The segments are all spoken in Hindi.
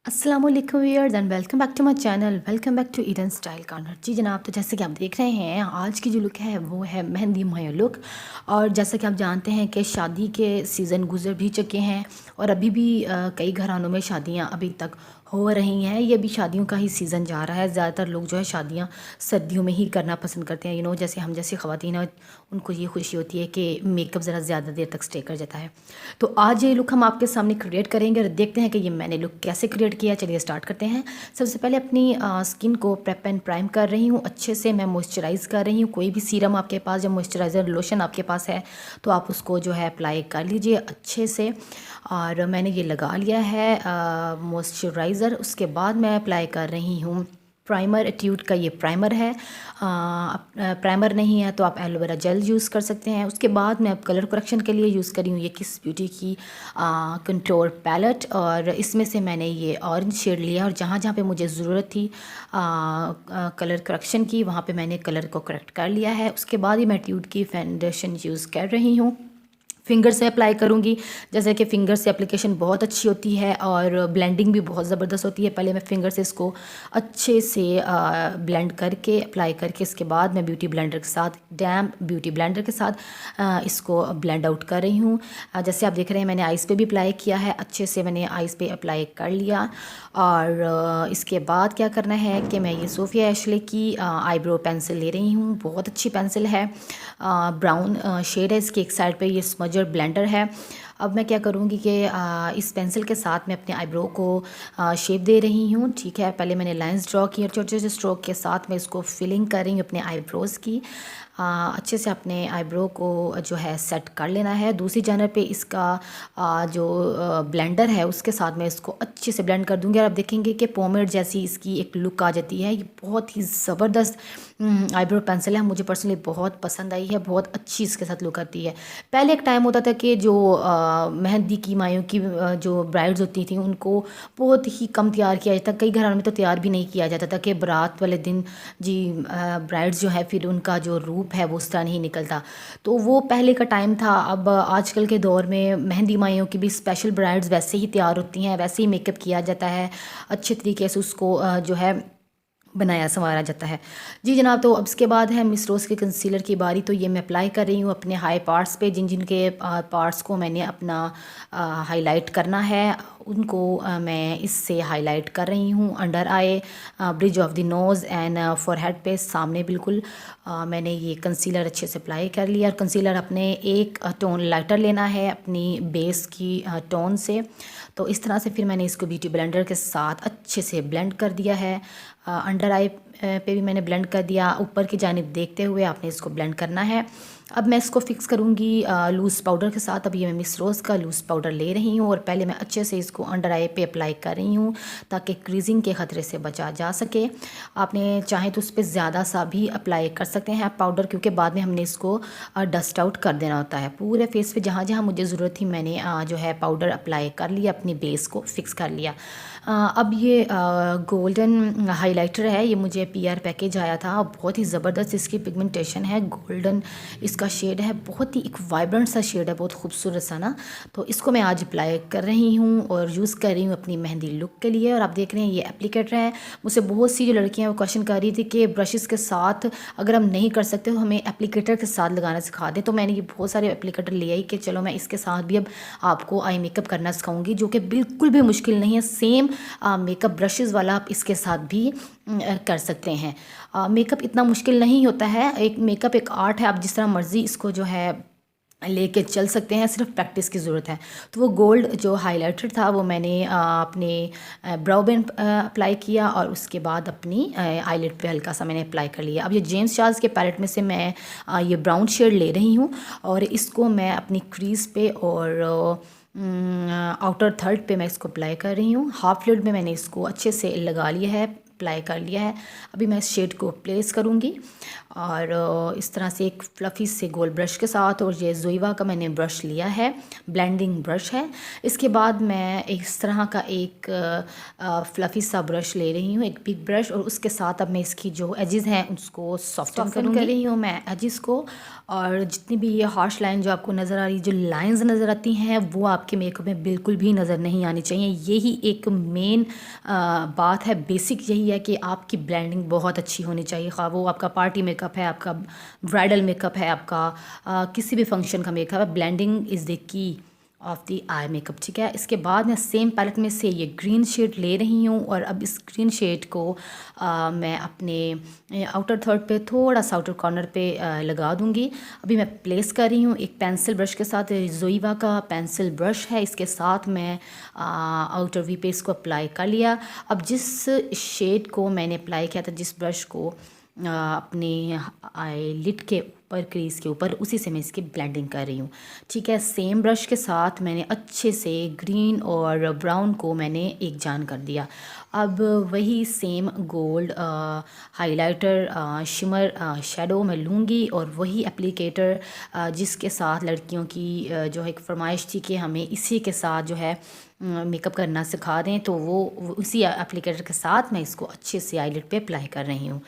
अस्सलाम वालेकुम viewers and welcome back to my channel. Welcome back to Eden style corner. जी जनाब, तो जैसे कि आप देख रहे हैं आज की जो लुक है वो है मेहंदी माया लुक। और जैसा कि आप जानते हैं कि शादी के सीज़न गुजर भी चुके हैं और अभी भी कई घरानों में शादियां अभी तक हो रही हैं। ये भी शादियों का ही सीज़न जा रहा है। ज़्यादातर लोग जो है शादियां सर्दियों में ही करना पसंद करते हैं। जैसे हम जैसी ख़वातीन हैं उनको ये खुशी होती है कि मेकअप ज़रा ज़्यादा देर तक स्टे कर जाता है। तो आज ये लुक हम आपके सामने क्रिएट करेंगे और देखते हैं कि ये मैंने लुक कैसे क्रिएट किया। चलिए स्टार्ट करते हैं। सबसे पहले अपनी स्किन को प्रेप एंड प्राइम कर रही हूँ। अच्छे से मैं मॉइस्चराइज़ कर रही हूँ। कोई भी सीरम आपके पास या मॉइस्चराइज़र लोशन आपके पास है तो आप उसको जो है अप्लाई कर लीजिए अच्छे से। और मैंने ये लगा लिया है मॉइस्चराइज़र। उसके बाद मैं अप्लाई कर रही हूँ प्राइमर। एट्यूड का ये प्राइमर है। प्राइमर नहीं है तो आप एलोवेरा जेल यूज़ कर सकते हैं। उसके बाद मैं अब कलर करेक्शन के लिए यूज़ करी हूँ ये किस ब्यूटी की कंटूर पैलेट। और इसमें से मैंने ये ऑरेंज शेड लिया और जहाँ जहाँ पे मुझे ज़रूरत थी कलर करेक्शन की वहाँ पे मैंने कलर को करेक्ट कर लिया है। उसके बाद ही मैं एट्यूड की फाउंडेशन यूज़ कर रही हूँ। फिंगर से अप्लाई करूँगी। जैसे कि फ़िंगर से एप्लीकेशन बहुत अच्छी होती है और ब्लेंडिंग भी बहुत ज़बरदस्त होती है। पहले मैं फ़िंगर से इसको अच्छे से ब्लेंड करके अप्लाई करके इसके बाद मैं ब्यूटी ब्लेंडर के साथ डैम्प ब्यूटी ब्लेंडर के साथ इसको ब्लेंड आउट कर रही हूँ। जैसे आप देख रहे हैं मैंने आइज़ पे भी अप्लाई किया है। अच्छे से मैंने आइज़ पे अप्लाई कर लिया। और इसके बाद क्या करना है कि मैं ये सोफिया एशले की आईब्रो पेंसिल ले रही हूँ। बहुत अच्छी पेंसिल है। ब्राउन शेड है इसकी। एक साइड पे ये स्मजर ब्लेंडर है। अब मैं क्या करूँगी कि इस पेंसिल के साथ मैं अपने आईब्रो को शेप दे रही हूँ। ठीक है, पहले मैंने लाइंस ड्रॉ की और छोटे छोटे स्ट्रोक के साथ मैं इसको फिलिंग कर रही हूँ अपने आईब्रोज़ की। अच्छे से अपने आईब्रो को जो है सेट कर लेना है। दूसरी जानब पे इसका जो ब्लेंडर है उसके साथ मैं इसको अच्छे से ब्लेंड कर दूँगी और आप देखेंगे कि पोमेड जैसी इसकी एक लुक आ जाती है। ये बहुत ही ज़बरदस्त आईब्रो पेंसिल है। मुझे पर्सनली बहुत पसंद आई है। बहुत अच्छी इसके साथ लुक आती है। पहले एक टाइम होता था कि जो मेहंदी की मायों की जो ब्राइड्स होती थी उनको बहुत ही कम तैयार किया जाता। कई घरों में तो तैयार भी नहीं किया जाता था कि बारात वाले दिन जी ब्राइड्स जो है फिर उनका जो रूप है वो उस तरह नहीं निकलता। तो वो पहले का टाइम था। अब आजकल के दौर में मेहंदी मायों की भी स्पेशल ब्राइड्स वैसे ही तैयार होती हैं, वैसे ही मेकअप किया जाता है। अच्छे तरीके से उसको जो है बनाया संवारा जाता है। जी जनाब, तो अब इसके बाद है मिस रोज़ के कंसीलर की बारी। तो ये मैं अप्लाई कर रही हूँ अपने हाई पार्ट्स पे। जिन जिन के पार्ट्स को मैंने अपना हाईलाइट करना है उनको मैं इससे हाईलाइट कर रही हूँ। Under eye, bridge of the nose and forehead पे सामने बिल्कुल मैंने ये कंसीलर अच्छे से अप्लाई कर लिया। और कंसीलर अपने एक टोन लाइटर लेना है अपनी बेस की टोन से। तो इस तरह से फिर मैंने इसको ब्यूटी ब्लेंडर के साथ अच्छे से ब्लेंड कर दिया है। अंडर आई पे भी मैंने ब्लेंड कर दिया। ऊपर की जानिब देखते हुए आपने इसको ब्लेंड करना है। अब मैं इसको फिक्स करूँगी लूज़ पाउडर के साथ। अब ये मैं मिस रोज़ का लूज़ पाउडर ले रही हूँ और पहले मैं अच्छे से इसको अंडर आई पे अप्लाई कर रही हूँ ताकि क्रीजिंग के ख़तरे से बचा जा सके। आपने चाहे तो उस पर ज़्यादा सा भी अप्लाई कर सकते हैं पाउडर, क्योंकि बाद में हमने इसको डस्ट आउट कर देना होता है। पूरे फेस पे जहाँ जहाँ मुझे ज़रूरत थी मैंने जो है पाउडर अप्लाई कर लिया, अपनी बेस को फिक्स कर लिया। अब ये गोल्डन हाइलाइटर है। ये मुझे पीआर पैकेज आया था। बहुत ही ज़बरदस्त इसकी पिगमेंटेशन है। गोल्डन इसका शेड है। बहुत ही एक वाइब्रेंट सा शेड है, बहुत खूबसूरत सा ना। तो इसको मैं आज अप्लाई कर रही हूँ और यूज़ कर रही हूँ अपनी मेहंदी लुक के लिए। और आप देख रहे हैं ये एप्लीकेटर है। मुझसे बहुत सी जो लड़कियाँ वो क्वेश्चन कर रही थी कि ब्रशेज़ के साथ अगर हम नहीं कर सकते तो हमें एप्लीकेटर के साथ लगाना सिखा दें। तो मैंने ये बहुत सारे एप्लीकेटर ले आई कि चलो मैं इसके साथ भी अब आपको आई मेकअप करना सिखाऊंगी, जो कि बिल्कुल भी मुश्किल नहीं है। सेम मेकअप ब्रशेज़ वाला आप इसके साथ भी कर सकते हैं। मेकअप इतना मुश्किल नहीं होता है। एक मेकअप एक आर्ट है। आप जिस तरह मर्ज़ी इसको जो है लेके चल सकते हैं, सिर्फ प्रैक्टिस की ज़रूरत है। तो वो गोल्ड जो हाइलाइटर था वो मैंने अपने ब्राउ पे अप्लाई किया और उसके बाद अपनी आईलिड पे हल्का सा मैंने अप्लाई कर लिया। अब ये जेम्स चार्ल्स के पैलेट में से मैं ये ब्राउन शेड ले रही हूँ और इसको मैं अपनी क्रीज़ पे और आउटर थर्ड पे मैं इसको अप्लाई कर रही हूँ। हाफ लिड में मैंने इसको अच्छे से लगा लिया है, अप्लाई कर लिया है। अभी मैं इस शेड को प्लेस करूँगी और इस तरह से एक फ्लफ़ी से गोल ब्रश के साथ, और ये जोइवा का मैंने ब्रश लिया है, ब्लेंडिंग ब्रश है। इसके बाद मैं इस तरह का एक फ्लफ़ी सा ब्रश ले रही हूँ, एक बिग ब्रश, और उसके साथ अब मैं इसकी जो एजेस हैं उसको सॉफ्टन कर रही हूँ मैं एजेस को। और जितनी भी ये हार्श लाइन जो आपको नज़र आ रही, जो लाइंस नज़र आती हैं, वो आपके मेकअप में बिल्कुल भी नज़र नहीं आनी चाहिए। यही एक मेन बात है, बेसिक यही है कि आपकी ब्लेंडिंग बहुत अच्छी होनी चाहिए। खा वो आपका पार्टी मेकअप है, आपका ब्राइडल मेकअप है, आपका किसी भी फंक्शन का मेकअप है, blending is the key of the eye makeup, ठीक है। इसके बाद मैं सेम पैलेट में से ये ग्रीन शेड ले रही हूँ, और अब इस ग्रीन शेड को मैं अपने आउटर थर्ड पे, थोड़ा सा आउटर कॉर्नर पे लगा दूँगी। अभी मैं प्लेस कर रही हूँ एक पेंसिल ब्रश के साथ, जोइवा का पेंसिल ब्रश है, इसके साथ मैं आउटर वी पे इसको अप्लाई कर लिया। अब जिस शेड को मैंने अप्लाई किया था, जिस ब्रश को अपने आई लिड के ऊपर, क्रीज के ऊपर, उसी से मैं इसकी ब्लेंडिंग कर रही हूँ, ठीक है। सेम ब्रश के साथ मैंने अच्छे से ग्रीन और ब्राउन को मैंने एक जान कर दिया। अब वही same gold highlighter shimmer shadow मैं लूँगी, और वही एप्लीकेटर जिसके साथ लड़कियों की जो है एक फरमाइश थी कि हमें इसी के साथ जो है मेकअप करना सिखा दें, तो वो उसी एप्लीकेटर के साथ मैं इसको अच्छे से आईलिड पे अप्लाई कर रही हूँ,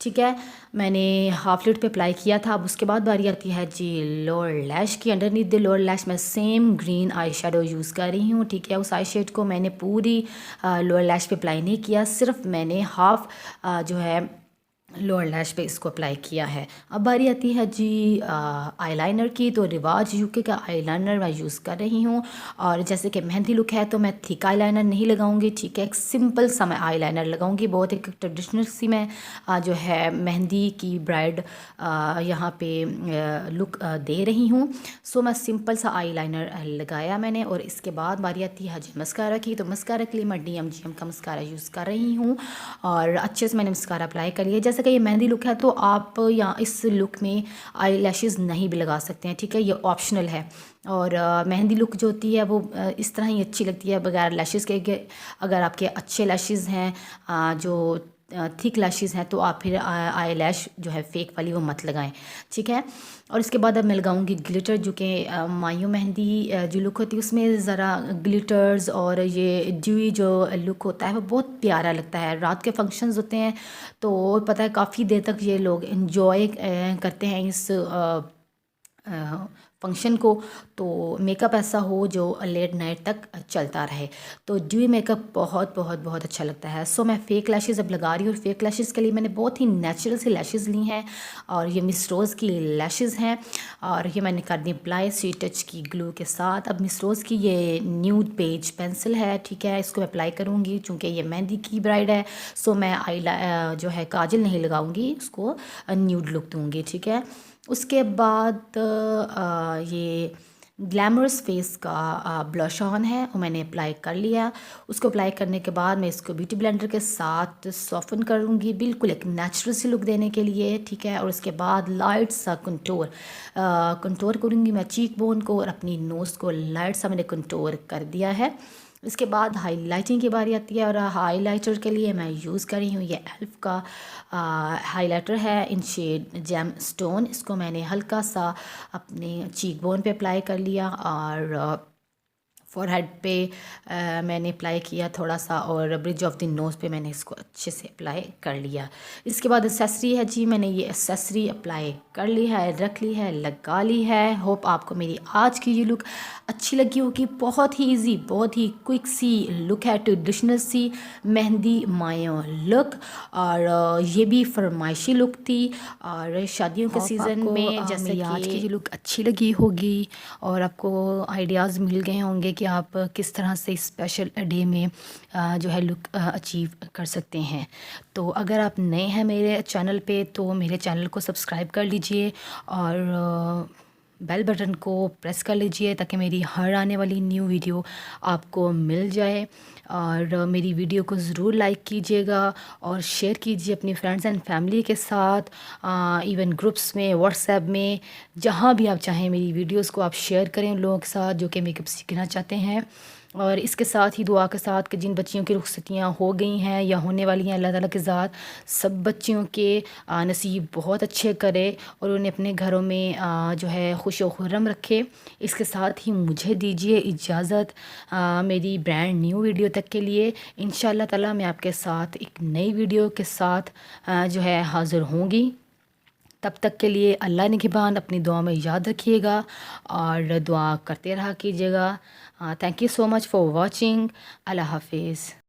ठीक है। मैंने हाफ लिड पे अप्लाई किया था। अब उसके बाद बारी आती है जी लोअर लैश की। अंडरनीथ द लोअर लैश मैं same green eye shadow use कर रही हूँ, ठीक है। उस आई शेड को मैंने पूरी लोअर लैश पे अप्लाई नहीं किया, सिर्फ मैंने हाफ जो है लोअर लैश पे इसको अप्लाई किया है। अब बारी आती है जी आईलाइनर की। तो रिवाज यूके का आईलाइनर मैं यूज़ कर रही हूँ, और जैसे कि मेहंदी लुक है तो मैं थिक आईलाइनर नहीं लगाऊंगी, ठीक है। एक सिंपल सा मैं आईलाइनर लगाऊंगी, बहुत एक ट्रेडिशनल सी मैं जो है मेहंदी की ब्राइड यहाँ पे लुक दे रही हूँ। सो मैं सिंपल सा आईलाइनर लगाया मैंने, और इसके बाद बारी आती है जी मस्कारा की। तो मस्कारा के लिए मैं DMGM का मस्कारा यूज़ कर रही हूँ, और अच्छे से मैंने मस्कारा अप्लाई कर लिया। जैसे कि ये मेहंदी लुक है तो आप यहाँ इस लुक में आई लैशेज़ नहीं भी लगा सकते हैं, ठीक है, ये ऑप्शनल है। और मेहंदी लुक जो होती है वो इस तरह ही अच्छी लगती है बगैर लैशेज़ के। अगर आपके अच्छे लैशेज़ हैं, जो थिक लैशेज़ हैं, तो आप फिर आई लैश जो है फेक वाली वो मत लगाएं, ठीक है। और इसके बाद अब मैं लगाऊंगी ग्लिटर, जो कि मायूं मेहंदी जो लुक होती है उसमें ज़रा ग्लिटर्स और ये ड्यूई जो लुक होता है वो बहुत प्यारा लगता है। रात के फंक्शंस होते हैं तो पता है काफ़ी देर तक ये लोग इन्जॉय करते हैं इस फंक्शन को। तो मेकअप ऐसा हो जो लेट नाइट तक चलता रहे, तो ड्यूई मेकअप बहुत बहुत बहुत अच्छा लगता है। सो मैं फ़ेक लैशेज़ अब लगा रही हूँ, और फेक लैशेज़ के लिए मैंने बहुत ही नेचुरल सी लैशेज़ ली हैं, और ये मिस रोज़ की लैशेज़ हैं, और ये मैंने कर दी अप्लाई स्वीट टच की ग्लू के साथ। अब मिस रोज़ की ये न्यूड पेज पेंसिल है, ठीक है, इसको मैं अप्लाई करूँगी चूँकि ये मेहंदी की ब्राइड है। सो मैं आई जो है काजल नहीं लगाऊँगी, उसको न्यूड लुक दूँगी, ठीक है। उसके बाद ये ग्लैमरस फेस का ब्लश ऑन है, वो मैंने अप्लाई कर लिया। उसको अप्लाई करने के बाद मैं इसको ब्यूटी ब्लेंडर के साथ सॉफ्टन करूँगी, बिल्कुल एक नेचुरल सी लुक देने के लिए, ठीक है। और उसके बाद लाइट सा कंटोर करूँगी मैं चीक बोन को, और अपनी नोज़ को लाइट सा मैंने कंटोर कर दिया है। इसके बाद हाइलाइटिंग की बारी आती है, और हाइलाइटर के लिए मैं यूज़ कर रही हूँ ये एल्फ का हाइलाइटर है इन शेड जेम स्टोन। इसको मैंने हल्का सा अपने चीक बोन पे अप्लाई कर लिया, और फोरहेड पे मैंने अप्लाई किया थोड़ा सा, और ब्रिज ऑफ द नोज़ पे मैंने इसको अच्छे से अप्लाई कर लिया। इसके बाद एक्सेसरी है जी, मैंने ये एक्सेसरी अप्लाई कर ली है, रख ली है, लगा ली है। होप आपको मेरी आज की ये लुक अच्छी लगी होगी। बहुत ही इजी, बहुत ही क्विक सी लुक है, ट्रेडिशनल सी मेहंदी मायो लुक, और ये भी फरमाइशी लुक थी, और शादियों के सीज़न में जैसे कि आज की ये लुक अच्छी लगी होगी, और आपको आइडियाज़ मिल गए होंगे कि आप किस तरह से स्पेशल डे में जो है लुक अचीव कर सकते हैं। तो अगर आप नए हैं मेरे चैनल पे तो मेरे चैनल को सब्सक्राइब कर लीजिए, और बेल बटन को प्रेस कर लीजिए ताकि मेरी हर आने वाली न्यू वीडियो आपको मिल जाए। और मेरी वीडियो को ज़रूर लाइक कीजिएगा और शेयर कीजिए अपनी फ्रेंड्स एंड फैमिली के साथ, इवन ग्रुप्स में, व्हाट्सएप में, जहाँ भी आप चाहें मेरी वीडियोस को आप शेयर करें उन लोगों के साथ जो कि मेकअप सीखना चाहते हैं। और इसके साथ ही दुआ के साथ कि जिन बच्चियों की रुखसतियाँ हो गई हैं या होने वाली हैं, अल्लाह ताला के ज़ात सब बच्चियों के नसीब बहुत अच्छे करे और उन्हें अपने घरों में जो है खुश व खुर्रम रखे। इसके साथ ही मुझे दीजिए इजाज़त मेरी ब्रांड न्यू वीडियो तक के लिए। इंशाअल्लाह ताला मैं आपके साथ एक नई वीडियो के साथ जो है हाज़िर होंगी। तब तक के लिए अल्लाह निगहबान, अपनी दुआ में याद रखिएगा और दुआ करते रहा कीजिएगा। Thank you so much for watching. Allah हाफिज़।